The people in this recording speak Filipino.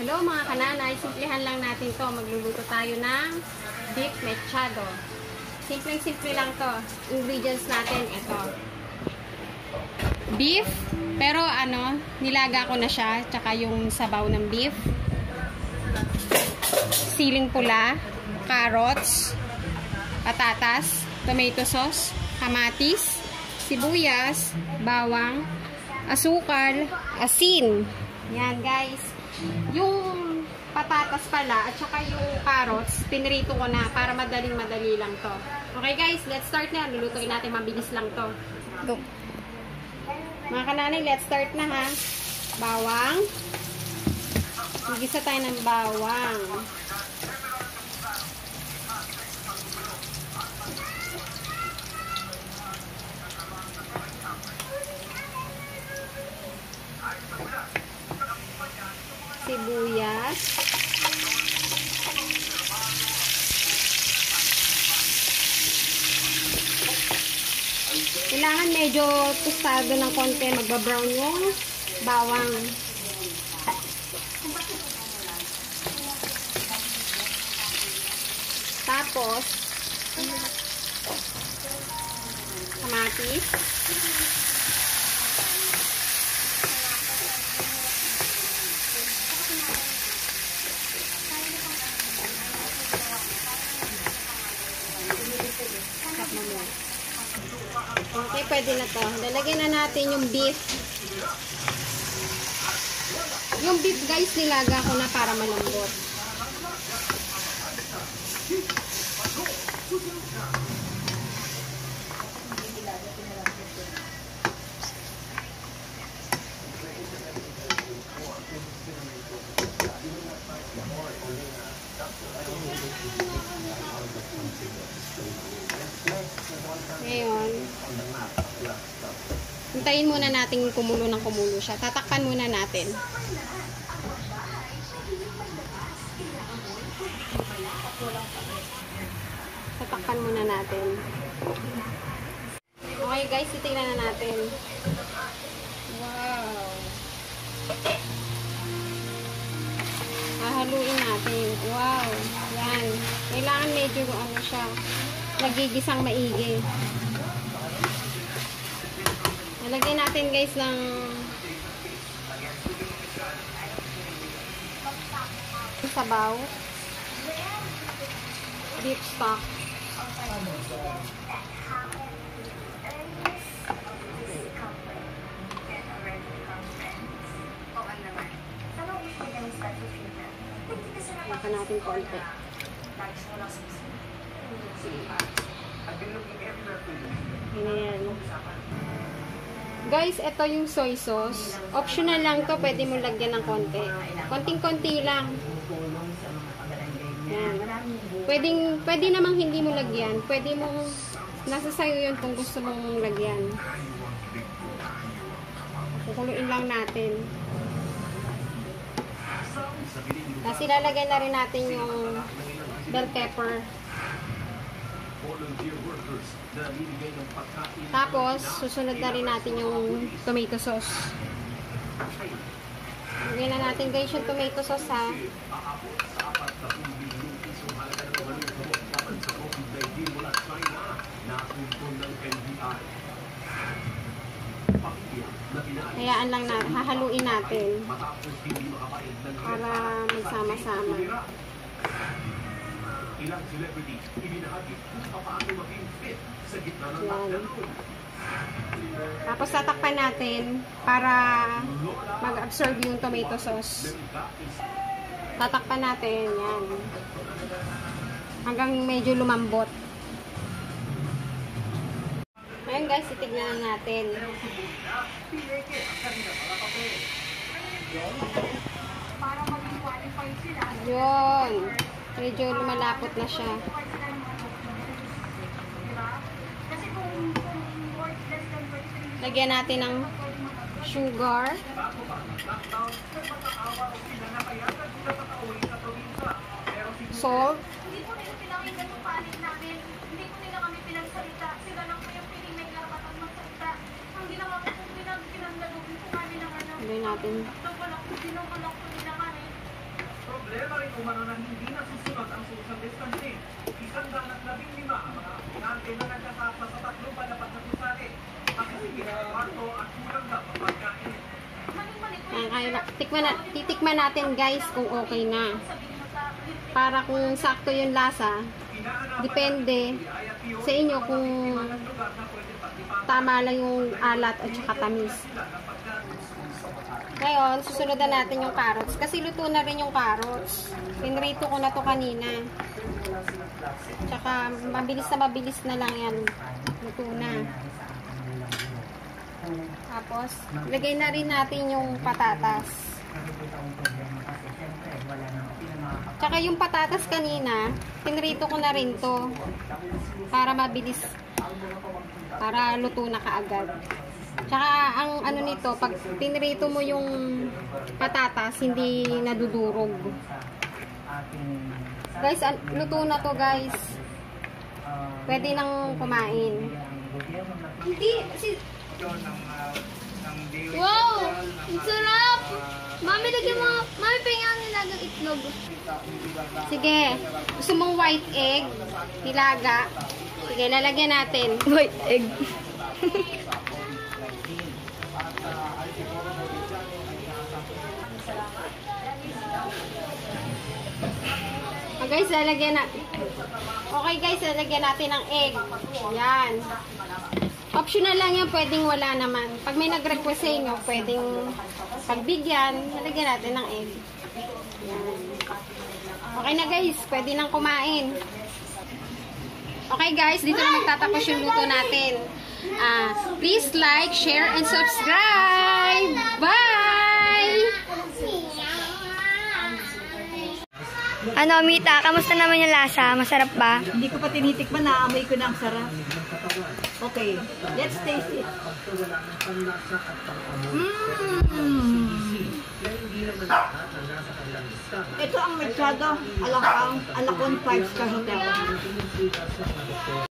Hello mga kananay, simplihan lang natin to. Magluluto tayo ng beef mechado. Simpleng-simple lang to. Ingredients natin, ito. Beef, pero nilaga ko na siya, tsaka yung sabaw ng beef. Siling pula, carrots, patatas, tomato sauce, kamatis, sibuyas, bawang, asukal, asin. Yan guys. Yung patatas pala at saka yung carrots, pinrito ko na para madaling-madali lang to. Okay guys, let's start na. Lulutuin natin, mabilis lang to. Go. Mga kananay, let's start na ha. Bawang. Magisa tayo ng bawang. Sibuyas. Kailangan medyo tostado ng konti, magba-brown yung bawang. Tapos kamatis. Okay, pwede na to. Lalagyan na natin yung beef. Yung beef guys, nilaga ko na para malambot. Ngayon, hintayin muna natin kumulo ng kumulo siya. Tatakpan muna natin. Tatakpan muna natin. Okay guys, titignan na natin. Wow! Hahaluin natin. Wow! Yan. Kailangan medyo siya, nagigisang maigi. Nalagyan natin guys ng sabaw, beef stock. Baka natin konti. Ayan. Guys, ito yung soy sauce. Optional lang to, pwede mo lagyan ng konti. Konting-konti lang. Yan. Pwede namang hindi mo lagyan. Pwede mo, nasa sayo yun kung gusto mong lagyan. Kukuluin lang natin. Tapos ilalagay na rin natin yung bell pepper. Tapos, susunod na rin natin yung tomato sauce. Lagyan na natin guys yung tomato sauce ha. Hayaan lang natin, hahaluin natin para magsama-sama. Ilang celebrity ibinahagi kung paano maging fit sa gitna ng lockdown. Tapos tatakpan natin para mag-absorb yung tomato sauce. Tatakpan natin yan hanggang medyo lumambot. Ngayon guys, titignan natin. Yun. Medyo lumalapot na siya. Lagyan natin ng sugar. Salt. Lagyan natin umano na hindi nasusunod ang social distancing. 115 ang mga pinante na nagkasama sa tatlong palapat na gusali. Makasige sa kwarto at kulang na pagkain. Titikman natin guys kung okay na. Para kung sakto yung lasa, depende sa inyo kung tama lang yung alat at saka tamis. Ngayon, susunod na natin yung carrots. Kasi luto na rin yung carrots. Pinrito ko na to kanina. Tsaka mabilis na lang yan. Luto na. Tapos, lagay na rin natin yung patatas. Tsaka yung patatas kanina, pinrito ko na rin to. Para mabilis. Para luto na kaagad. Tsaka ang ano nito, pag pinrito mo yung patatas, hindi nadudurog. Guys, luto na to guys. Pwede nang kumain. Hindi, wow! Ang sarap! Mami, lagyan mo. Mami, pengang nilagang itlog. Sige. Gusto mong white egg? Nilaga? Sige, lalagyan natin. White egg. Guys, lalagyan natin. Okay guys, lalagyan natin ng egg. Yan. Optional lang yan, pwedeng wala naman. Pag may nag-request sa inyo, pwedeng pagbigyan, lalagyan natin ng egg. Yan. Okay na guys, pwede nang kumain. Okay guys, dito na magtatapos yung luto natin. Please like, share, and subscribe! Bye! Ano, Mita, kamusta naman yung lasa? Masarap ba? Hindi ko pa tinitikman, naamoy ko na ang sarap. Okay, let's taste it. Ito ang mechado alakon 5-star hotel.